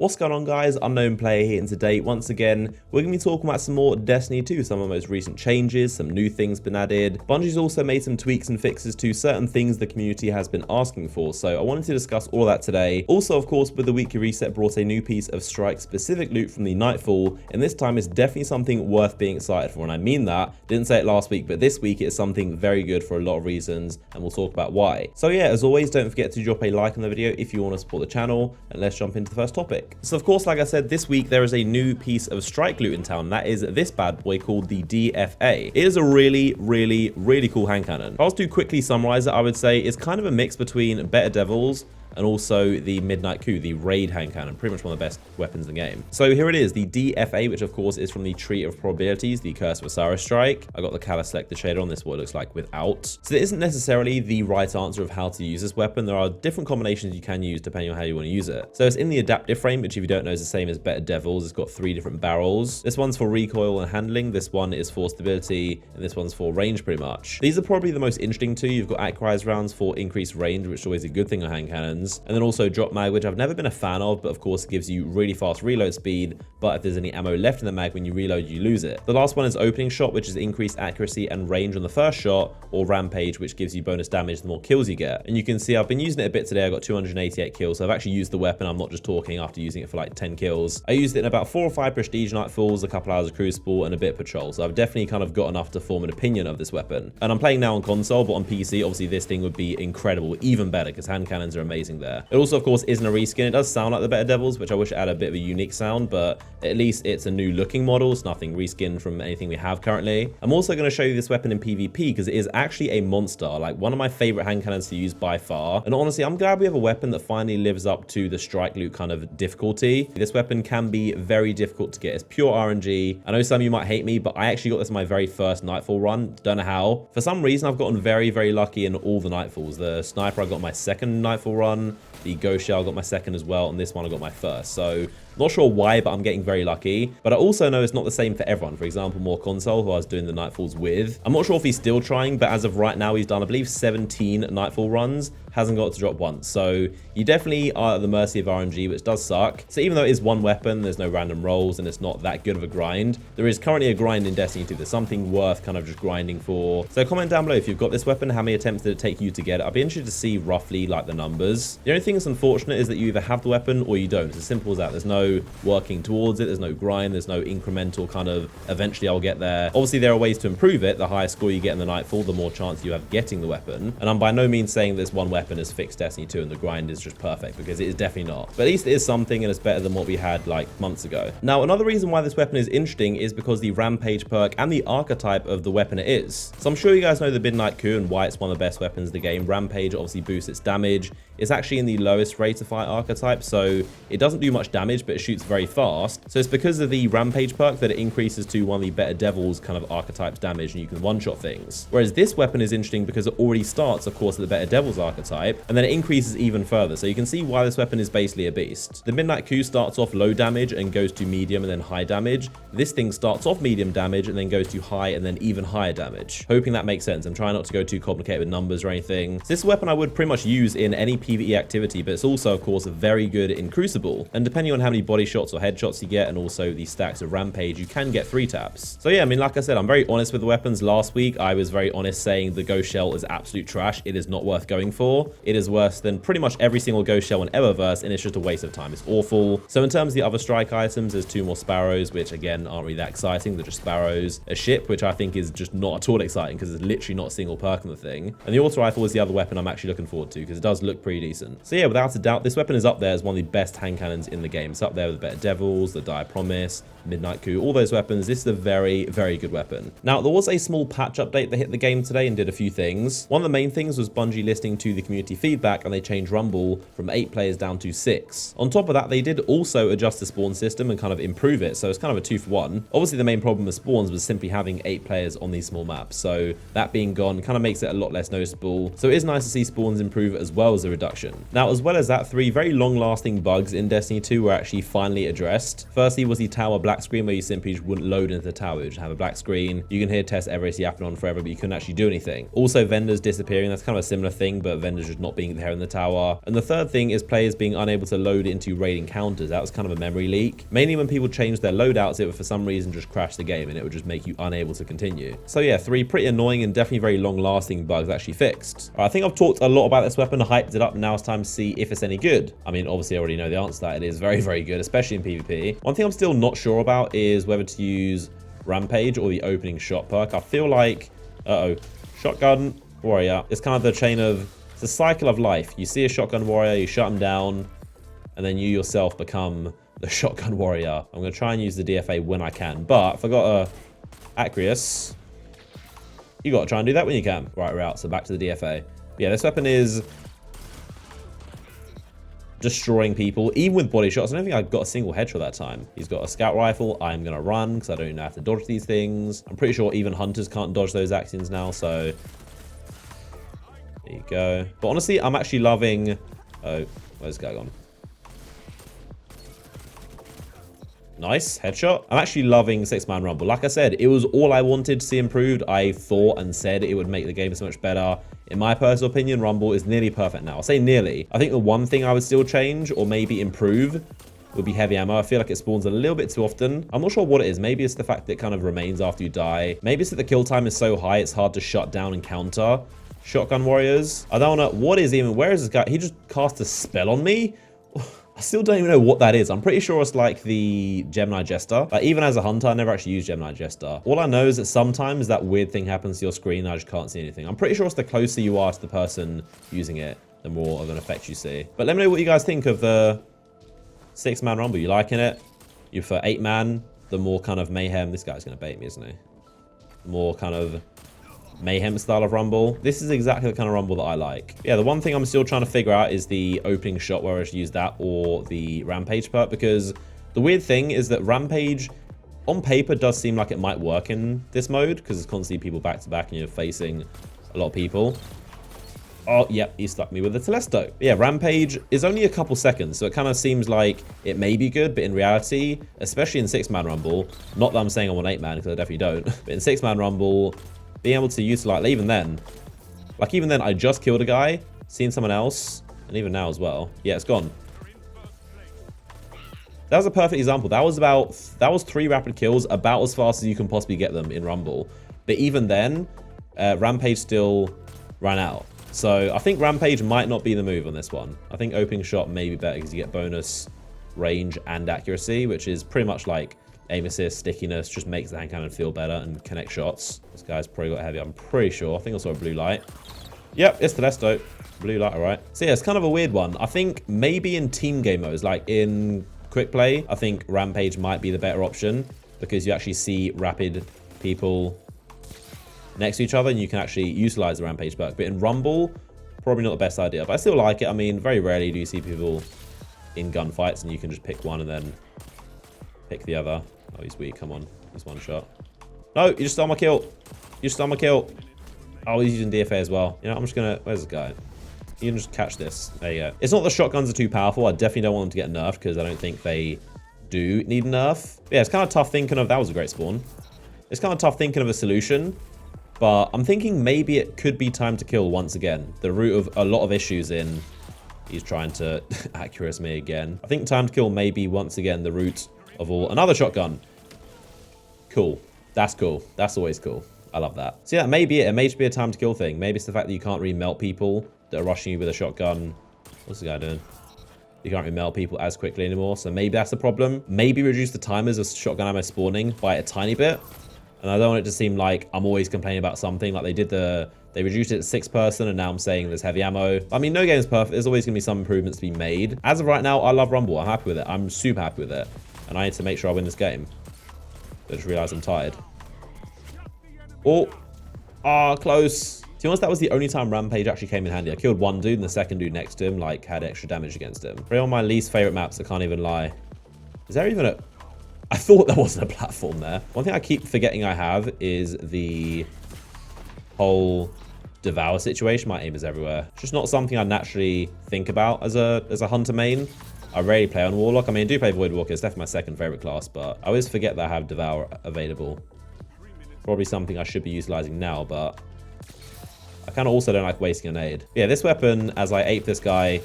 What's going on, guys? Unknown Player here, and today, once again, we're going to be talking about some more Destiny 2, some of the most recent changes, some new things been added. Bungie's also made some tweaks and fixes to certain things the community has been asking for, so I wanted to discuss all of that today. Also, of course, with the weekly reset brought a new piece of strike-specific loot from the Nightfall, and this time it's definitely something worth being excited for, and I mean that. Didn't say it last week, but this week it is something very good for a lot of reasons, and we'll talk about why. So yeah, as always, don't forget to drop a like on the video if you want to support the channel, and let's jump into the first topic. So of course, like I said, this week there is a new piece of strike loot in town. That is this bad boy called the DFA. It is a really cool hand cannon. If I was to quickly summarize it, I would say it's kind of a mix between Better Devils and also the Midnight Coup, the raid hand cannon, pretty much one of the best weapons in the game. So here it is, the DFA, which of course is from the Tree of Probabilities, the Curse of Osiris strike. I got the Callus Selector shader on this, what it looks like without. So there isn't necessarily the right answer of how to use this weapon. There are different combinations you can use depending on how you want to use it. So it's in the adaptive frame, which if you don't know is the same as Better Devils. It's got 3 different barrels. This one's for recoil and handling, this one is for stability, and this one's for range pretty much. These are probably the most interesting two. You've got enquiries rounds for increased range, which is always a good thing on hand cannons. And then also drop mag, which I've never been a fan of, but of course it gives you really fast reload speed, but if there's any ammo left in the mag when you reload, you lose it. The last one is opening shot, which is increased accuracy and range on the first shot, or rampage, which gives you bonus damage the more kills you get. And you can see I've been using it a bit today. I got 288 kills, so I've actually used the weapon. I'm not just talking after using it for like 10 kills. I used it in about 4 or 5 prestige nightfalls, a couple hours of crucible, and a bit of patrol, so I've definitely kind of got enough to form an opinion of this weapon. And I'm playing now on console, but on PC obviously this thing would be incredible, even better, because hand cannons are amazing there. It also of course isn't a reskin. It does sound like the Better Devils, which I wish it had a bit of a unique sound, but at least it's a new looking model. It's nothing reskinned from anything we have currently. I'm also going to show you this weapon in PvP because it is actually a monster, like one of my favorite hand cannons to use by far. And honestly, I'm glad we have a weapon that finally lives up to the strike loot kind of difficulty. This weapon can be very difficult to get. It's pure RNG. I know some of you might hate me, but I actually got this in my very first Nightfall run. Don't know how. For some reason, I've gotten very lucky in all the Nightfalls. The Sniper, I got my second Nightfall run. The Ghost Shell, I got my second as well, and this one I got my first. So not sure why, but I'm getting very lucky. But I also know it's not the same for everyone. For example, More Console, who I was doing the Nightfalls with. I'm not sure if he's still trying, but as of right now, he's done, I believe, 17 Nightfall runs. Hasn't got to drop once. So you definitely are at the mercy of RNG, which does suck. So even though it is one weapon, there's no random rolls, and it's not that good of a grind. There is currently a grind in Destiny 2. There's something worth kind of just grinding for. So comment down below if you've got this weapon, how many attempts did it take you to get it? I'd be interested to see roughly like the numbers. The only thing that's unfortunate is that you either have the weapon or you don't. It's as simple as that. There's no working towards it. There's no grind. There's no incremental kind of eventually I'll get there. Obviously, there are ways to improve it. The higher score you get in the Nightfall, the more chance you have getting the weapon. And I'm by no means saying this one weapon has fixed Destiny 2 and the grind is just perfect, because it is definitely not. But at least it is something, and it's better than what we had like months ago. Now, another reason why this weapon is interesting is because the Rampage perk and the archetype of the weapon it is. So I'm sure you guys know the Midnight Coup and why it's one of the best weapons in the game. Rampage obviously boosts its damage. It's actually in the lowest rate of fire archetype, so it doesn't do much damage, but it shoots very fast. So it's because of the Rampage perk that it increases to one of the Better Devils kind of archetypes damage, and you can one-shot things. Whereas this weapon is interesting because it already starts, of course, at the Better Devils archetype, and then it increases even further. So you can see why this weapon is basically a beast. The Midnight Coup starts off low damage and goes to medium and then high damage. This thing starts off medium damage and then goes to high and then even higher damage. Hoping that makes sense. I'm trying not to go too complicated with numbers or anything. So this weapon I would pretty much use in any PvE activity, but it's also, of course, very good in Crucible. And depending on how many body shots or headshots you get, and also the stacks of Rampage, you can get 3 taps. So yeah, I mean, like I said, I'm very honest with the weapons. Last week, I was very honest saying the Ghost Shell is absolute trash. It is not worth going for. It is worse than pretty much every single Ghost Shell in Eververse, and it's just a waste of time. It's awful. So in terms of the other strike items, there's 2 more Sparrows, which again aren't really that exciting. They're just Sparrows. A ship, which I think is just not at all exciting because it's literally not a single perk on the thing. And the auto rifle is the other weapon I'm actually looking forward to because it does look pretty decent. So yeah, without a doubt, this weapon is up there as one of the best hand cannons in the game. It's up there with the Better Devils, the Dire Promise, Midnight Coup, all those weapons. This is a very good weapon. Now, there was a small patch update that hit the game today and did a few things. One of the main things was Bungie listening to the community feedback, and they changed Rumble from 8 players down to 6. On top of that, they did also adjust the spawn system and kind of improve it, so it's kind of a 2 for 1. Obviously, the main problem with spawns was simply having 8 players on these small maps, so that being gone kind of makes it a lot less noticeable. So it is nice to see spawns improve as well as the reduction. Now, as well as that, 3 very long-lasting bugs in Destiny 2 were actually finally addressed. Firstly was the Tower Black black screen where you simply just wouldn't load into the tower. You just have a black screen. You can hear test everything yapping on forever, but you couldn't actually do anything. Also, vendors disappearing. That's kind of a similar thing, but vendors just not being there in the tower. And the third thing is players being unable to load into raid encounters. That was kind of a memory leak. Mainly when people changed their loadouts, it would for some reason just crash the game and it would just make you unable to continue. So yeah, 3 pretty annoying and definitely very long-lasting bugs actually fixed. I think I've talked a lot about this weapon, hyped it up, and now it's time to see if it's any good. I mean, obviously I already know the answer to that. It is very, very good, especially in PvP. One thing I'm still not sure about is whether to use Rampage or the opening shot perk. I feel like, shotgun warrior. It's kind of the chain of, it's a cycle of life. You see a shotgun warrior, you shut him down, and then you yourself become the shotgun warrior. I'm going to try and use the DFA when I can, but if I got a Aquarius, you got to try and do that when you can. Right, we're out, so back to the DFA. Yeah, this weapon is destroying people, even with body shots. I don't think I got a single headshot that time. He's got a scout rifle. I'm going to run because I don't know how to dodge these things. I'm pretty sure even hunters can't dodge those actions now, so there you go. But honestly, I'm actually loving... Oh, where's this guy gone? Nice headshot. I'm actually loving 6-man rumble. Like I said, it was all I wanted to see improved. I thought and said it would make the game so much better. In my personal opinion, rumble is nearly perfect now. I'll say nearly. I think the one thing I would still change or maybe improve would be heavy ammo. I feel like it spawns a little bit too often. I'm not sure what it is. Maybe it's the fact that it kind of remains after you die. Maybe it's that the kill time is so high it's hard to shut down and counter shotgun warriors. I don't know. What is even... Where is this guy? He just cast a spell on me? I still don't even know what that is. I'm pretty sure it's like the Gemini Jester. Like, even as a hunter, I never actually used Gemini Jester. All I know is that sometimes that weird thing happens to your screen and I just can't see anything. I'm pretty sure it's the closer you are to the person using it, the more of an effect you see. But let me know what you guys think of the 6-man rumble. You liking it? You for 8-man, the more kind of mayhem. This guy's going to bait me, isn't he? More kind of mayhem style of rumble. This is exactly the kind of rumble that I like. Yeah, the one thing I'm still trying to figure out is the opening shot, where I should use that or the Rampage perk, because the weird thing is that Rampage on paper does seem like it might work in this mode because it's constantly people back to back and you're facing a lot of people. Oh, yep, he stuck me with the Telesto. Yeah, Rampage is only a couple seconds, so it kind of seems like it may be good, but in reality, especially in 6-man rumble, not that I'm saying I'm on 8-man because I definitely don't, but in 6-man rumble, being able to utilize, like even then, I just killed a guy, seen someone else, and even now as well. Yeah, it's gone. That was a perfect example. That was 3 rapid kills, about as fast as you can possibly get them in Rumble. But even then, Rampage still ran out. So I think Rampage might not be the move on this one. I think opening shot may be better because you get bonus range and accuracy, which is pretty much like aim assist, stickiness, just makes the hand cannon feel better and connect shots. This guy's probably got heavy, I'm pretty sure. I think I saw a blue light. Yep, it's Telesto. Blue light, all right. So yeah, it's kind of a weird one. I think maybe in team game modes, like in quick play, I think Rampage might be the better option because you actually see rapid people next to each other and you can actually utilize the Rampage perk. But in Rumble, probably not the best idea. But I still like it. I mean, very rarely do you see people in gunfights and you can just pick one and then pick the other. Oh, he's weak. Come on. He's one shot. No, you just stole my kill. You just stole my kill. Oh, he's using DFA as well. You know, I'm just going to... Where's the guy? You can just catch this. There you go. It's not the shotguns are too powerful. I definitely don't want them to get nerfed because I don't think they do need a nerf. But yeah, it's kind of tough thinking of... That was a great spawn. It's kind of tough thinking of a solution. But I'm thinking maybe it could be time to kill once again. The root of a lot of issues in... He's trying to accurate me again. I think time to kill may be once again the root of all. Another shotgun. Cool. That's cool. That's always cool. I love that. So yeah, maybe it may just be a time to kill thing. Maybe it's the fact that you can't really melt people that are rushing you with a shotgun. What's the guy doing? You can't really melt people as quickly anymore. So maybe that's the problem. Maybe reduce the timers of shotgun ammo spawning by a tiny bit. And I don't want it to seem like I'm always complaining about something. Like they reduced it to 6 person and now I'm saying there's heavy ammo. I mean, no game is perfect. There's always going to be some improvements to be made. As of right now, I love Rumble. I'm happy with it. I'm super happy with it. And I need to make sure I win this game. I just realized I'm tired. Oh. Ah, close. To be honest, that was the only time Rampage actually came in handy. I killed one dude and the second dude next to him, like, had extra damage against him. Probably on my least favorite maps, I can't even lie. Is there even a... I thought there wasn't a platform there. One thing I keep forgetting I have is the whole devour situation. My aim is everywhere. It's just not something I naturally think about as a hunter main. I rarely play on Warlock. I mean, I do play Void Walker. It's definitely my second favorite class, but I always forget that I have Devour available. Probably something I should be utilizing now, but I kind of also don't like wasting a nade. Yeah, this weapon, as I ape this guy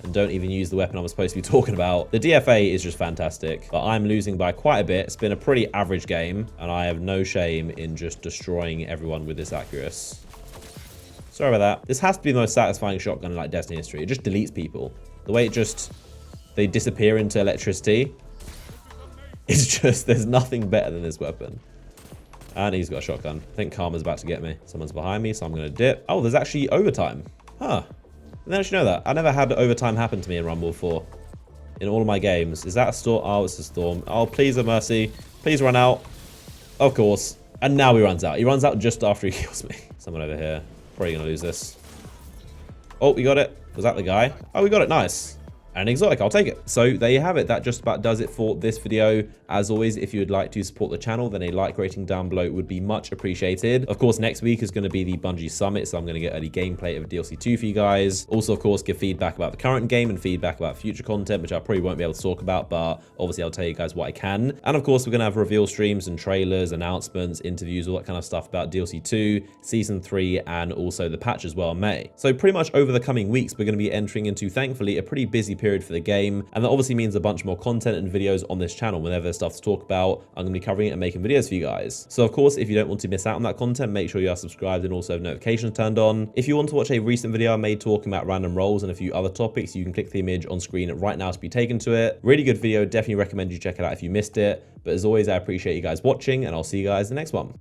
and don't even use the weapon I'm supposed to be talking about, the DFA is just fantastic, but I'm losing by quite a bit. It's been a pretty average game, and I have no shame in just destroying everyone with this Accurus. Sorry about that. This has to be the most satisfying shotgun in like Destiny history. It just deletes people. The way it just, they disappear into electricity. It's just, there's nothing better than this weapon. And he's got a shotgun. I think Karma's about to get me. Someone's behind me, so I'm going to dip. Oh, there's actually overtime. Huh. I didn't actually know that. I never had overtime happen to me in Rumble before. In all of my games. Is that a storm? Oh, it's a storm. Oh, please have mercy. Please run out. Of course. And now he runs out. He runs out just after he kills me. Someone over here. Probably going to lose this. Oh, we got it. Was that the guy? Oh, we got it. Nice. And exotic, I'll take it. So there you have it. That just about does it for this video. As always, if you would like to support the channel, then a like rating down below would be much appreciated. Of course, next week is going to be the Bungie Summit, so I'm going to get early gameplay of DLC 2 for you guys. Also, of course, give feedback about the current game and feedback about future content, which I probably won't be able to talk about, but obviously I'll tell you guys what I can. And of course, we're going to have reveal streams and trailers, announcements, interviews, all that kind of stuff about DLC 2, Season 3, and also the patch as well in May. So pretty much over the coming weeks, we're going to be entering into, thankfully, a pretty busy period for the game, and that obviously means a bunch more content and videos on this channel. Whenever there's stuff to talk about, I'm going to be covering it and making videos for you guys. So of course, if you don't want to miss out on that content, make sure you are subscribed and also have notifications turned on. If you want to watch a recent video I made talking about random roles and a few other topics, you can click the image on screen right now to be taken to it. Really good video. Definitely recommend you check it out if you missed it. But as always, I appreciate you guys watching, and I'll see you guys in the next one.